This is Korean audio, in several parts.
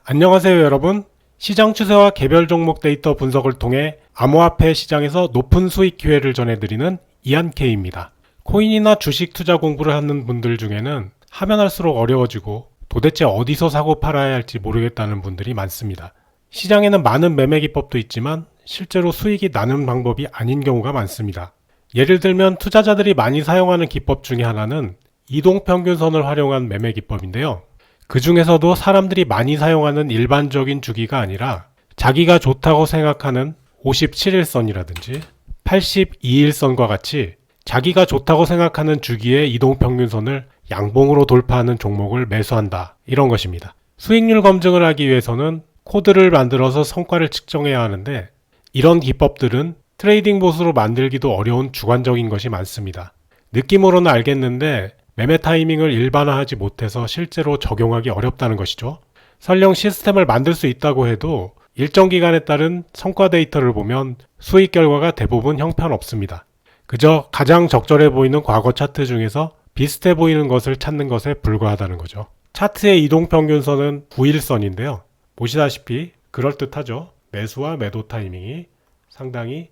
안녕하세요 여러분. 시장 추세와 개별 종목 데이터 분석을 통해 암호화폐 시장에서 높은 수익 기회를 전해드리는 이한케이입니다. 코인이나 주식 투자 공부를 하는 분들 중에는 하면 할수록 어려워지고 도대체 어디서 사고 팔아야 할지 모르겠다는 분들이 많습니다. 시장에는 많은 매매 기법도 있지만 실제로 수익이 나는 방법이 아닌 경우가 많습니다. 예를 들면 투자자들이 많이 사용하는 기법 중에 하나는 이동평균선을 활용한 매매 기법인데요. 그 중에서도 사람들이 많이 사용하는 일반적인 주기가 아니라 자기가 좋다고 생각하는 57일선이라든지 82일선과 같이 자기가 좋다고 생각하는 주기의 이동평균선을 양봉으로 돌파하는 종목을 매수한다, 이런 것입니다. 수익률 검증을 하기 위해서는 코드를 만들어서 성과를 측정해야 하는데 이런 기법들은 트레이딩 봇으로 만들기도 어려운 주관적인 것이 많습니다. 느낌으로는 알겠는데 매매 타이밍을 일반화하지 못해서 실제로 적용하기 어렵다는 것이죠. 설령 시스템을 만들 수 있다고 해도 일정 기간에 따른 성과 데이터를 보면 수익 결과가 대부분 형편없습니다. 그저 가장 적절해 보이는 과거 차트 중에서 비슷해 보이는 것을 찾는 것에 불과하다는 거죠. 차트의 이동평균선은 9일선인데요. 보시다시피 그럴듯하죠. 매수와 매도 타이밍이 상당히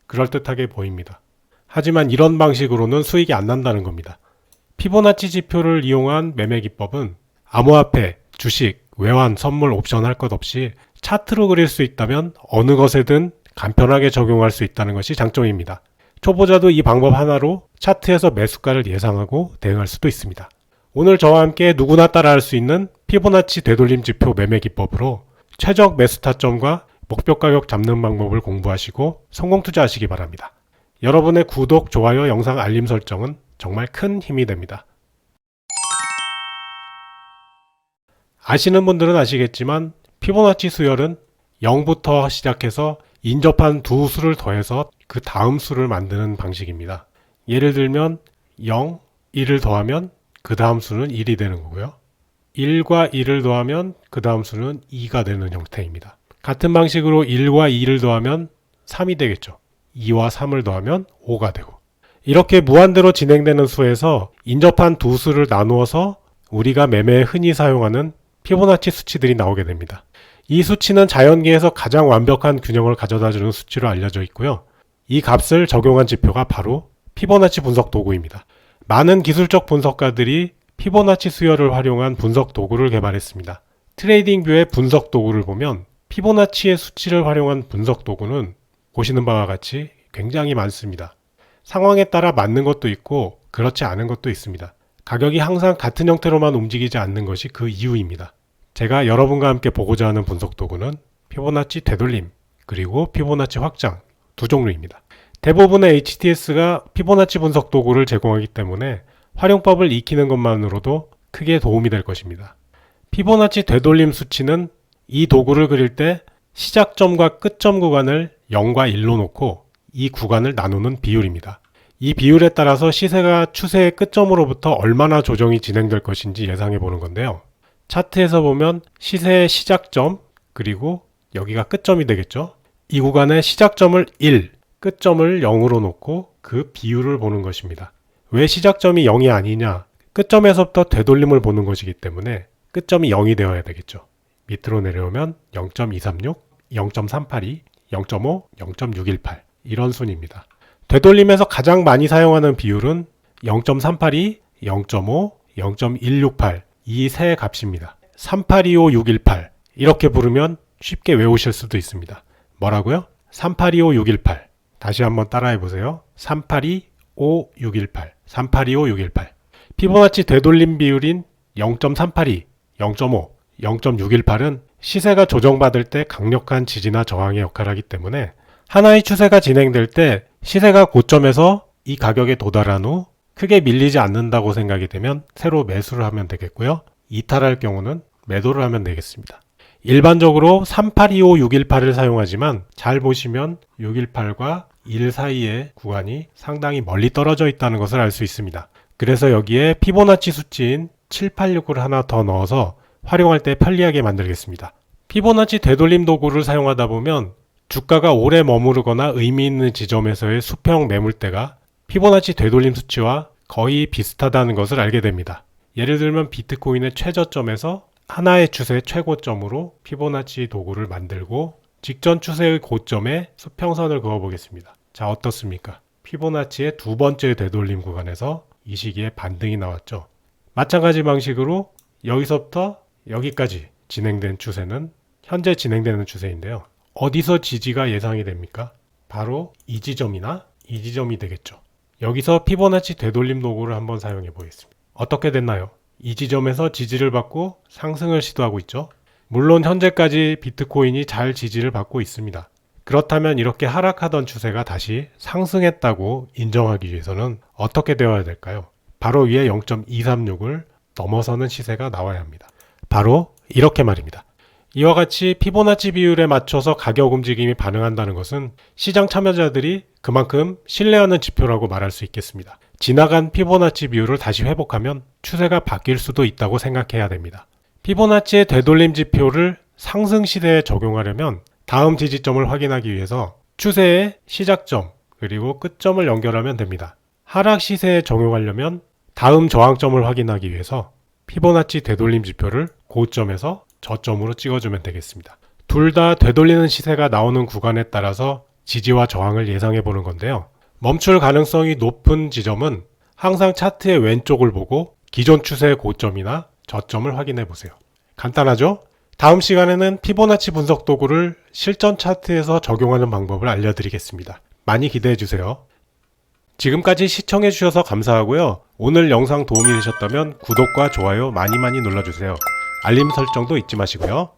그럴듯하게 보입니다. 하지만 이런 방식으로는 수익이 안 난다는 겁니다. 피보나치 지표를 이용한 매매 기법은 암호화폐, 주식, 외환, 선물, 옵션 할 것 없이 차트로 그릴 수 있다면 어느 것에든 간편하게 적용할 수 있다는 것이 장점입니다. 초보자도 이 방법 하나로 차트에서 매수가를 예상하고 대응할 수도 있습니다. 오늘 저와 함께 누구나 따라할 수 있는 피보나치 되돌림 지표 매매 기법으로 최적 매수 타점과 목표 가격 잡는 방법을 공부하시고 성공 투자하시기 바랍니다. 여러분의 구독, 좋아요, 영상 알림 설정은 정말 큰 힘이 됩니다. 아시는 분들은 아시겠지만 피보나치 수열은 0부터 시작해서 인접한 두 수를 더해서 그 다음 수를 만드는 방식입니다. 예를 들면 0, 1을 더하면 그 다음 수는 1이 되는 거고요. 1과 1을 더하면 그 다음 수는 2가 되는 형태입니다. 같은 방식으로 1과 2를 더하면 3이 되겠죠. 2와 3을 더하면 5가 되고, 이렇게 무한대로 진행되는 수에서 인접한 두 수를 나누어서 우리가 매매에 흔히 사용하는 피보나치 수치들이 나오게 됩니다. 이 수치는 자연계에서 가장 완벽한 균형을 가져다주는 수치로 알려져 있고요. 이 값을 적용한 지표가 바로 피보나치 분석 도구입니다. 많은 기술적 분석가들이 피보나치 수열을 활용한 분석 도구를 개발했습니다. 트레이딩뷰의 분석 도구를 보면 피보나치의 수치를 활용한 분석 도구는 보시는 바와 같이 굉장히 많습니다. 상황에 따라 맞는 것도 있고 그렇지 않은 것도 있습니다. 가격이 항상 같은 형태로만 움직이지 않는 것이 그 이유입니다. 제가 여러분과 함께 보고자 하는 분석 도구는 피보나치 되돌림, 그리고 피보나치 확장 두 종류입니다. 대부분의 HTS가 피보나치 분석 도구를 제공하기 때문에 활용법을 익히는 것만으로도 크게 도움이 될 것입니다. 피보나치 되돌림 수치는 이 도구를 그릴 때 시작점과 끝점 구간을 0과 1로 놓고 이 구간을 나누는 비율입니다. 이 비율에 따라서 시세가 추세의 끝점으로부터 얼마나 조정이 진행될 것인지 예상해 보는 건데요. 차트에서 보면 시세의 시작점, 그리고 여기가 끝점이 되겠죠. 이 구간의 시작점을 1, 끝점을 0으로 놓고 그 비율을 보는 것입니다. 왜 시작점이 0이 아니냐? 끝점에서부터 되돌림을 보는 것이기 때문에 끝점이 0이 되어야 되겠죠. 밑으로 내려오면 0.236, 0.382, 0.5, 0.618 이런 순입니다. 되돌림에서 가장 많이 사용하는 비율은 0.382, 0.5, 0.168 이 세 값입니다. 3825618 이렇게 부르면 쉽게 외우실 수도 있습니다. 뭐라고요? 3825618 다시 한번 따라해 보세요. 3825618 3825618 피보나치 되돌림 비율인 0.382, 0.5, 0.618은 시세가 조정받을 때 강력한 지지나 저항의 역할을 하기 때문에 하나의 추세가 진행될 때 시세가 고점에서 이 가격에 도달한 후 크게 밀리지 않는다고 생각이 되면 새로 매수를 하면 되겠고요. 이탈할 경우는 매도를 하면 되겠습니다. 일반적으로 3825618을 사용하지만 잘 보시면 618과 1 사이의 구간이 상당히 멀리 떨어져 있다는 것을 알 수 있습니다. 그래서 여기에 피보나치 수치인 786을 하나 더 넣어서 활용할 때 편리하게 만들겠습니다. 피보나치 되돌림 도구를 사용하다 보면 주가가 오래 머무르거나 의미 있는 지점에서의 수평 매물대가 피보나치 되돌림 수치와 거의 비슷하다는 것을 알게 됩니다. 예를 들면 비트코인의 최저점에서 하나의 추세 최고점으로 피보나치 도구를 만들고 직전 추세의 고점에 수평선을 그어 보겠습니다. 자, 어떻습니까? 피보나치의 두 번째 되돌림 구간에서 이 시기에 반등이 나왔죠. 마찬가지 방식으로 여기서부터 여기까지 진행된 추세는 현재 진행되는 추세인데요. 어디서 지지가 예상이 됩니까? 바로 이 지점이나 이 지점이 되겠죠. 여기서 피보나치 되돌림 도구를 한번 사용해 보겠습니다. 어떻게 됐나요? 이 지점에서 지지를 받고 상승을 시도하고 있죠. 물론 현재까지 비트코인이 잘 지지를 받고 있습니다. 그렇다면 이렇게 하락하던 추세가 다시 상승했다고 인정하기 위해서는 어떻게 되어야 될까요? 바로 위에 0.236을 넘어서는 시세가 나와야 합니다. 바로 이렇게 말입니다. 이와 같이 피보나치 비율에 맞춰서 가격 움직임이 반응한다는 것은 시장 참여자들이 그만큼 신뢰하는 지표라고 말할 수 있겠습니다. 지나간 피보나치 비율을 다시 회복하면 추세가 바뀔 수도 있다고 생각해야 됩니다. 피보나치의 되돌림 지표를 상승 시대에 적용하려면 다음 지지점을 확인하기 위해서 추세의 시작점 그리고 끝점을 연결하면 됩니다. 하락 시세에 적용하려면 다음 저항점을 확인하기 위해서 피보나치 되돌림 지표를 고점에서 저점으로 찍어주면 되겠습니다. 둘 다 되돌리는 시세가 나오는 구간에 따라서 지지와 저항을 예상해 보는 건데요. 멈출 가능성이 높은 지점은 항상 차트의 왼쪽을 보고 기존 추세의 고점이나 저점을 확인해 보세요. 간단하죠? 다음 시간에는 피보나치 분석 도구를 실전 차트에서 적용하는 방법을 알려드리겠습니다. 많이 기대해 주세요. 지금까지 시청해 주셔서 감사하고요. 오늘 영상 도움이 되셨다면 구독과 좋아요 많이 눌러주세요. 알림 설정도 잊지 마시고요.